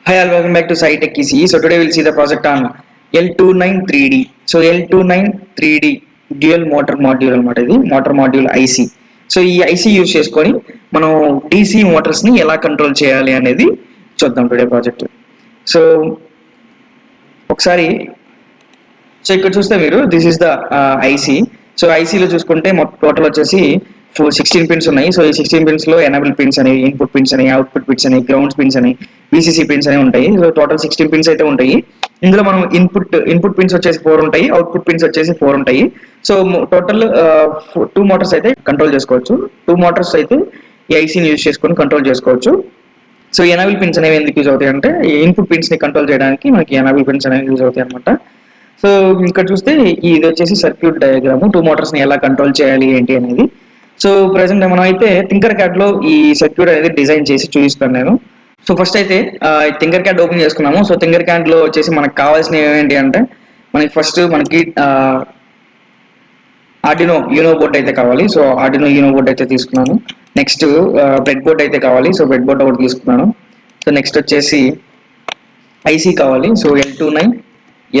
Hi all, welcome back to SciTech ECE. So today we'll see the project on L29 3D. So L29 3D dual motor module అనమాట. ఇది motor module IC. So ఈ IC use చేసుకొని మనం DC Motors ని ఎలా control చేయాలి అనేది చూద్దాం టుడే ప్రాజెక్ట్. సో ఒకసారి ఇక్కడ చూస్తే మీరు this is the IC. So ఐసీలో చూసుకుంటే టోటల్ వచ్చేసి 16 పిన్స్ ఉన్నాయి. సో ఈ 16 పిన్స్ లో ఎనేబుల్ పిన్స్ అని, ఇన్పుట్ పిన్స్ అని, అవుట్పుట్ పిన్స్ అని, గ్రౌండ్స్ పిన్స్ అని, విసిసి పిన్స్ అని ఉంటాయి. సో టోటల్ 16 పిన్స్ అయితే ఉంటాయి. ఇందులో మనం ఇన్పుట్ పిన్స్ వచ్చేసి 4 ఉంటాయి, అవుట్పుట్ పిన్స్ వచ్చేసి 4 ఉంటాయి. సో టోటల్ 2 మోటార్స్ అయితే కంట్రోల్ చేసుకోవచ్చు. 2 మోటార్స్ అయితే ఈ ఐసీని యూజ్ చేసుకొని కంట్రోల్ చేసుకోవచ్చు. సో ఎనేబుల్ పిన్స్ అనేవి ఎందుకు యూజ్ అవుతాయి అంటే ఇన్పుట్ పిన్స్ ని కంట్రోల్ చేయడానికి మనకి ఎనేబుల్ పిన్స్ అనేవి యూజ్ అవుతాయి అనమాట. సో ఇక్కడ చూస్తే ఇది వచ్చేసి సర్క్యూట్ డయాగ్రామ్, 2 మోటార్స్ ని ఎలా కంట్రోల్ చేయాలి ఏంటి అనేది. సో ప్రెసెంట్ మనం అయితే థింకర్ క్యాడ్ లో ఈ సర్క్యూట్ అనేది డిజైన్ చేసి చూపిస్తాను నేను. సో ఫస్ట్ అయితే థింకర్ క్యాడ్ ఓపెన్ చేసుకున్నాము. సో థింకర్ క్యాడ్ లో వచ్చేసి మనకు కావాల్సినవి ఏంటి అంటే మనకి ఆర్డినో యూనో బోర్డ్ అయితే కావాలి. సో ఆర్డినో యూనో బోర్డ్ అయితే తీసుకున్నాను. నెక్స్ట్ బ్రెడ్ బోర్డ్ అయితే కావాలి. సో బ్రెడ్ బోర్డ్ ఒకటి తీసుకున్నాను. సో నెక్స్ట్ వచ్చేసి ఐసీ కావాలి. సో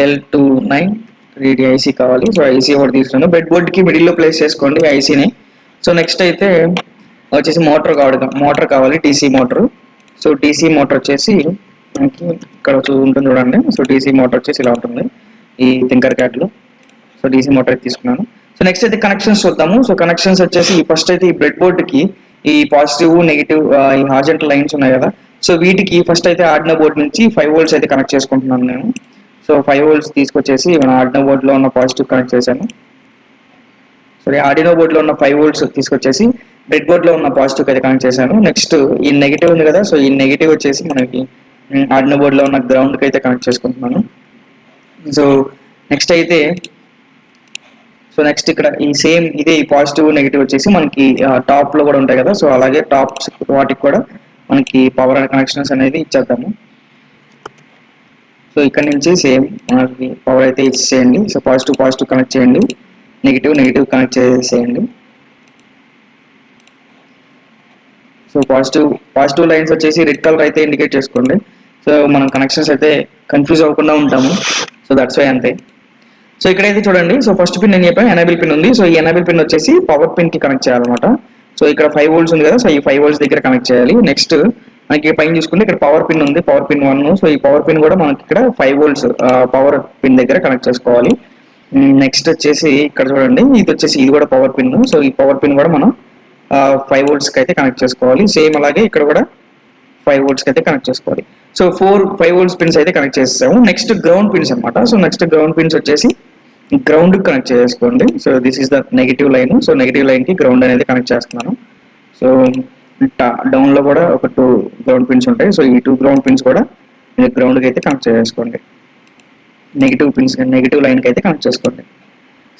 L29 3D ఐసీ కావాలి. సో ఐసీ ఒకటి తీసుకున్నాను. బ్రెడ్ బోర్డ్ కి మిడిల్ లో ప్లేస్ చేసుకోండి ఐసీని. సో నెక్స్ట్ అయితే వచ్చేసి మోటార్ కావాలి, DC motor. So DC motor వచ్చేసి మనకి ఇక్కడ ఉంటుంది చూడండి. సో డీసీ మోటార్ వచ్చేసి ఇలా ఉంటుంది ఈ థింకర్ క్యాడ్ లో. సో డీసీ మోటార్ అయితే తీసుకున్నాను. సో నెక్స్ట్ అయితే కనెక్షన్స్ చూద్దాము. సో కనెక్షన్స్ వచ్చేసి ఫస్ట్ అయితే ఈ బ్రెడ్ బోర్డ్ కి ఈ పాజిటివ్ నెగిటివ్ ఈ హార్జెంటల్ లైన్స్ ఉన్నాయి కదా. సో వీటికి ఫస్ట్ అయితే ఆర్డినో బోర్డ్ నుంచి 5 volts అయితే కనెక్ట్ చేసుకుంటున్నాను నేను. సో 5 volts తీసుకొచ్చేసి మన ఆర్డినో బోర్డ్ లో ఉన్న పాజిటివ్ కనెక్ట్ చేశాను. ఆర్డినో బోర్డ్ లో ఉన్న 5 volts తీసుకొచ్చేసి బ్రెడ్ బోర్డ్ లో ఉన్న పాజిటివ్ అయితే కనెక్ట్ చేశాను. నెక్స్ట్ ఈ నెగిటివ్ ఉంది కదా. సో ఈ నెగిటివ్ వచ్చేసి మనకి ఆర్డినో బోర్డ్ లో ఉన్న గ్రౌండ్ కి అయితే కనెక్ట్ చేసుకుంటున్నాను. సో నెక్స్ట్ ఇక్కడ ఈ సేమ్ ఇదే పాజిటివ్ నెగిటివ్ వచ్చేసి మనకి టాప్ లో కూడా ఉంటాయి కదా. సో అలాగే టాప్ వాటికి కూడా మనకి పవర్ కనెక్షన్స్ అనేది ఇచ్చేద్దాము. సో ఇక్కడ నుంచి సేమ్ మనకి పవర్ అయితే ఇచ్చేయండి. సో పాజిటివ్ కనెక్ట్ చేయండి, నెగిటివ్ కనెక్ట్ చేసేయండి. సో పాజిటివ్ లైన్స్ వచ్చేసి రెడ్ కలర్ అయితే ఇండికేట్ చేసుకోండి. సో మనం కనెక్షన్స్ అయితే కన్ఫ్యూజ్ అవ్వకుండా ఉంటాము. సో దట్స్ వై అంతే. సో ఇక్కడైతే చూడండి. సో ఫస్ట్ పిన్ నేను చెప్పాను ఎనేబుల్ పిన్ ఉంది. సో ఈ ఎనేబుల్ పిన్ వచ్చేసి పవర్ పిన్ కి కనెక్ట్ చేయాలన్నమాట. సో ఇక్కడ 5 volts ఉంది కదా. సో ఈ 5 volts దగ్గర కనెక్ట్ చేయాలి. నెక్స్ట్ మనకి పైన చూసుకుంటే ఇక్కడ పవర్ పిన్ ఉంది, పవర్ పిన్ 1. సో ఈ పవర్ పిన్ కూడా మనకి ఇక్కడ 5 volts పవర్ పిన్ దగ్గర కనెక్ట్ చేసుకోవాలి. నెక్స్ట్ వచ్చేసి ఇక్కడ చూడండి, ఇది కూడా పవర్ పిన్. సో ఈ పవర్ పిన్ కూడా మనం 5 volts కి అయితే కనెక్ట్ చేసుకోవాలి. సేమ్ అలాగే ఇక్కడ కూడా 5 volts కి అయితే కనెక్ట్ చేసుకోవాలి. సో 5 volts పిన్స్ అయితే కనెక్ట్ చేసాము. నెక్స్ట్ గ్రౌండ్ పిన్స్ అనమాట. సో నెక్స్ట్ గ్రౌండ్ పిన్స్ వచ్చేసి గ్రౌండ్ కి కనెక్ట్ చేసుకోండి. So this is the negative line. So negative line కి గ్రౌండ్ అనేది కనెక్ట్ చేస్తున్నాను. సో డౌన్ లో కూడా ఒక 2 గ్రౌండ్ పిన్స్ ఉంటాయి. సో ఈ 2 గ్రౌండ్ పిన్స్ కూడా గ్రౌండ్ కి అయితే కనెక్ట్ చేసుకోండి. నెగిటివ్ లైన్ కి అయితే కనెక్ట్ చేసుకోండి.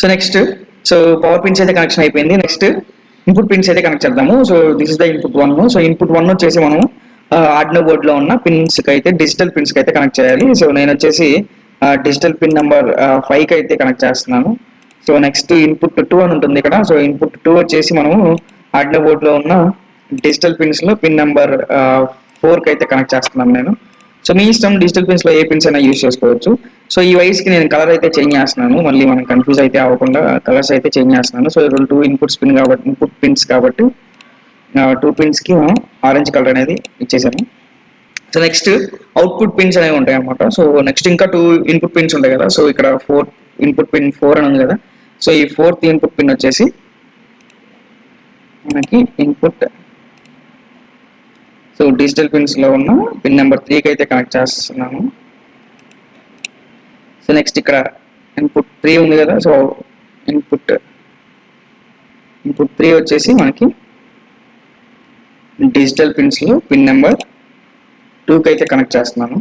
సో నెక్స్ట్ పవర్ పిన్స్ అయితే కనెక్షన్ అయిపోయింది. నెక్స్ట్ ఇన్పుట్ పిన్స్ అయితే కనెక్ట్ చేద్దాము. So this is the input 1. So input 1 వచ్చేసి మనం ఆర్డినో బోర్డ్ లో ఉన్న పిన్స్ కి అయితే డిజిటల్ పిన్స్ కి అయితే కనెక్ట్ చేయాలి. సో నేను వచ్చేసి డిజిటల్ పిన్ నెంబర్ 5 కి అయితే కనెక్ట్ చేస్తున్నాను. సో నెక్స్ట్ ఇన్పుట్ 2 అని ఉంటుంది ఇక్కడ. సో ఇన్పుట్ 2 వచ్చేసి మనము ఆర్డినో బోర్డ్ లో ఉన్న డిజిటల్ పిన్స్ లో పిన్ నెంబర్ 4 కి అయితే కనెక్ట్ చేస్తున్నాను నేను. సో మీ ఇష్టం, డిజిటల్ పిన్స్ లో ఏ పిన్స్ అయినా యూజ్ చేసుకోవచ్చు. సో ఈ వైస్ కి నేను కలర్ అయితే చేంజ్ చేస్తున్నాను. మళ్ళీ మనం కన్ఫ్యూజ్ అయితే అవ్వకుండా కలర్స్ అయితే చేంజ్ చేస్తున్నాను. సో 2 ఇన్పుట్ పిన్స్ కాబట్టి 2 పిన్స్ కి ఆరెంజ్ కలర్ అనేది ఇచ్చేసాను. సో నెక్స్ట్ అవుట్పుట్ పిన్స్ అనేవి ఉంటాయి అన్నమాట. సో నెక్స్ట్ ఇంకా 2 ఇన్పుట్ పిన్స్ ఉంటాయి కదా. సో ఇక్కడ 4 ఇన్పుట్ పిన్ 4 అని ఉంది కదా. సో ఈ 4th ఇన్పుట్ పిన్ వచ్చేసి మనకి ఇన్పుట్ సో డిజిటల్ పిన్స్ లో ఉన్న పిన్ నెంబర్ 3 కి అయితే కనెక్ట్ చేస్తున్నాను. సో నెక్స్ట్ ఇక్కడ ఇన్పుట్ 3 ఉంది కదా. సో ఇన్పుట్ 3 వచ్చేసి మనకి డిజిటల్ పిన్స్ లో పిన్ నెంబర్ 2 కి అయితే కనెక్ట్ చేస్తున్నాను.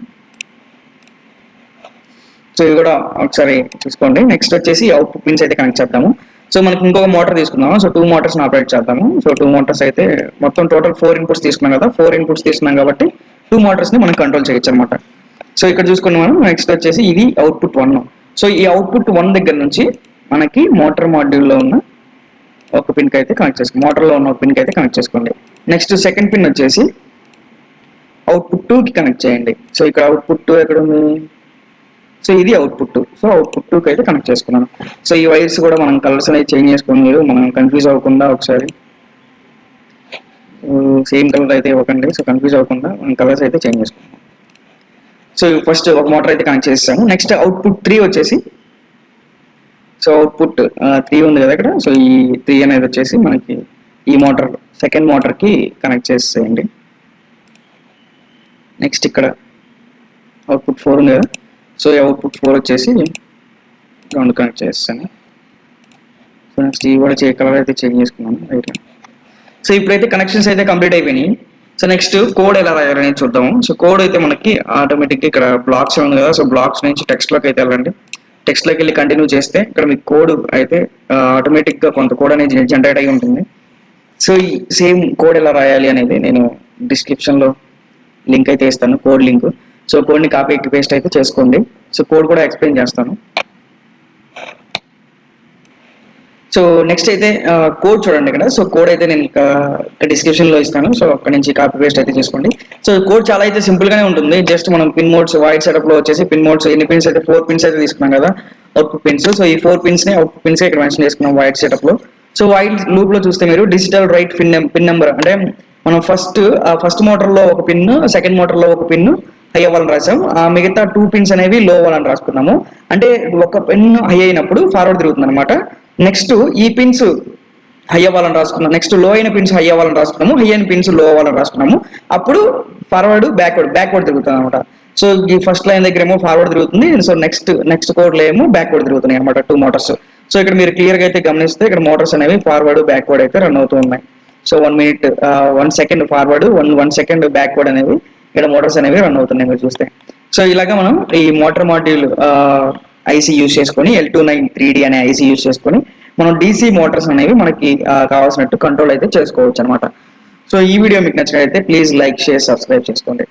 సో ఇది కూడా ఒకసారి చూసుకోండి. నెక్స్ట్ వచ్చేసి అవుట్పుట్ పిన్స్ అయితే కనెక్ట్ చేద్దాము. సో మనకి ఇంకొక మోటార్ తీసుకున్నాము. సో 2 motors ఆపరేట్ చేద్దాము. సో 2 motors అయితే మొత్తం టోటల్ 4 inputs తీసుకున్నాం కదా. 4 inputs తీసుకున్నాం కాబట్టి 2 motors ని మనం కంట్రోల్ చేయొచ్చు అనమాట. సో ఇక్కడ చూసుకున్నాం మనం. నెక్స్ట్ వచ్చేసి ఇది అవుట్పుట్ 1. సో ఈ అవుట్పుట్ 1 దగ్గర నుంచి మనకి మోటార్ మాడ్యూల్లో ఉన్న ఒక పిన్ కి అయితే కనెక్ట్ చేసుకోండి. మోటార్లో ఉన్న ఒక పిన్ కి అయితే కనెక్ట్ చేసుకోండి. నెక్స్ట్ సెకండ్ పిన్ వచ్చేసి అవుట్పుట్ 2కి కనెక్ట్ చేయండి. సో ఇక్కడ అవుట్పుట్ 2 ఎక్కడ ఉంది, సో ఇది అవుట్పుట్ 2. సో అవుట్పుట్ 2కి అయితే కనెక్ట్ చేసుకున్నాను. సో ఈ వైర్స్ కూడా మనం కలర్స్ అనేది చేంజ్ చేసుకుని మీరు మనం కన్ఫ్యూజ్ అవ్వకుండా ఒకసారి సేమ్ కలర్ అయితే ఇవ్వకండి. సో కన్ఫ్యూజ్ అవ్వకుండా మనం కలర్స్ అయితే చేంజ్ చేసుకుంటాం. సో ఫస్ట్ ఒక మోటార్ అయితే కనెక్ట్ చేస్తాము. నెక్స్ట్ అవుట్పుట్ 3 వచ్చేసి, సో అవుట్పుట్ 3 ఉంది కదా ఇక్కడ, సో ఈ 3 అనేది వచ్చేసి మనకి ఈ మోటార్ సెకండ్ మోటార్కి కనెక్ట్ చేసేయండి. నెక్స్ట్ ఇక్కడ అవుట్పుట్ 4 ఉంది కదా, సో ఈ అవుట్పుట్ 4 వచ్చేసి గ్రౌండ్ కనెక్ట్ చేస్తాను. సో నెక్స్ట్ ఈ కూడా కలర్ అయితే చేంజ్ చేసుకున్నాను రైట్. సో ఇప్పుడైతే కనెక్షన్స్ అయితే కంప్లీట్ అయిపోయినాయి. సో నెక్స్ట్ కోడ్ ఎలా రాయాలనేది చూద్దాము. సో కోడ్ అయితే మనకి ఆటోమేటిక్గా ఇక్కడ బ్లాక్స్ ఉంది కదా, సో బ్లాక్స్ నుంచి టెక్స్ట్లోకి అయితే వెళ్ళండి. టెక్స్ట్లోకి వెళ్ళి కంటిన్యూ చేస్తే ఇక్కడ మీకు కోడ్ అయితే ఆటోమేటిక్గా కొంత కోడ్ అనేది జనరేట్ అయి ఉంటుంది. సో ఈ సేమ్ కోడ్ ఎలా రాయాలి అనేది నేను డిస్క్రిప్షన్లో లింక్ అయితే ఇస్తాను, కోడ్ లింక్. సో కోడ్ని కాపీ పేస్ట్ అయితే చేసుకోండి. సో కోడ్ కూడా ఎక్స్ప్లెయిన్ చేస్తాను. సో నెక్స్ట్ అయితే కోడ్ చూడండి ఇక్కడ. సో కోడ్ అయితే నేను డిస్క్రిప్షన్లో ఇస్తాను. సో అక్కడ నుంచి కాపీ పేస్ట్ అయితే చేసుకోండి. సో కోడ్ చాలా అయితే సింపుల్గానే ఉంటుంది. జస్ట్ మనం పిన్ మోడ్స్ వైడ్ సెటప్లో వచ్చేసి పిన్ మోడ్స్ ఎన్ని పిన్స్ అయితే 4 పిన్స్ అయితే తీసుకున్నాం కదా అవుట్పుట్ పిన్స్. సో ఈ 4 పిన్స్ని అవుట్పుట్ పిన్స్ ఇక్కడ మెన్షన్ చేసుకున్నాం వైడ్ సెటప్లో. సో వైడ్ లూప్లో చూస్తే మీరు డిజిటల్ రైట్ పిన్ నెంబర్ అంటే మనం ఫస్ట్ మోటార్లో ఒక పిన్, సెకండ్ మోటార్లో ఒక పిన్ హై అవ్వాలని రాసాం. మిగతా 2 పిన్స్ అనేవి లో అవ్వాలని రాసుకున్నాము. అంటే ఒక పిన్ హై అయినప్పుడు ఫార్వర్డ్ తిరుగుతుంది అనమాట. నెక్స్ట్ ఈ పిన్స్ హై అవ్వాలని రాసుకున్నాం. నెక్స్ట్ లో అయిన పిన్స్ హై అవ్వాలని రాసుకున్నాము, హై అయిన పిన్స్ లో అవ్వాలని రాసుకున్నాము. అప్పుడు ఫార్వర్డ్ బ్యాక్వర్డ్ తిరుగుతుంది అనమాట. సో ఈ ఫస్ట్ లైన్ దగ్గర ఏమో ఫార్వర్డ్ తిరుగుతుంది. సో నెక్స్ట్ కోడ్లో ఏమో బ్యాక్వర్డ్ తిరుగుతున్నాయి అనమాట 2 మోటార్స్. సో ఇక్కడ మీరు క్లియర్గా అయితే గమనిస్తే ఇక్కడ మోటార్స్ అనేవి ఫార్వర్డ్ బ్యాక్వర్డ్ అయితే రన్ అవుతూ ఉన్నాయి. So 1 second forward 1 second backward అనేవి ఇక్కడ మోటార్స్ అనేవి రన్ అవుతున్నాయి మీరు చూస్తే. సో ఇలాగా మనం ఈ మోటార్ మాడ్యూల్ ఐసీ యూజ్ చేసుకొని L29 3D అనే ఐసీ యూజ్ చేసుకొని మనం DC మోటార్స్ అనేవి మనకి కావాల్సినట్టు కంట్రోల్ అయితే చేసుకోవచ్చు అనమాట. సో ఈ వీడియో మీకు నచ్చినట్లయితే ప్లీజ్ లైక్, షేర్, సబ్స్క్రైబ్ చేసుకోండి.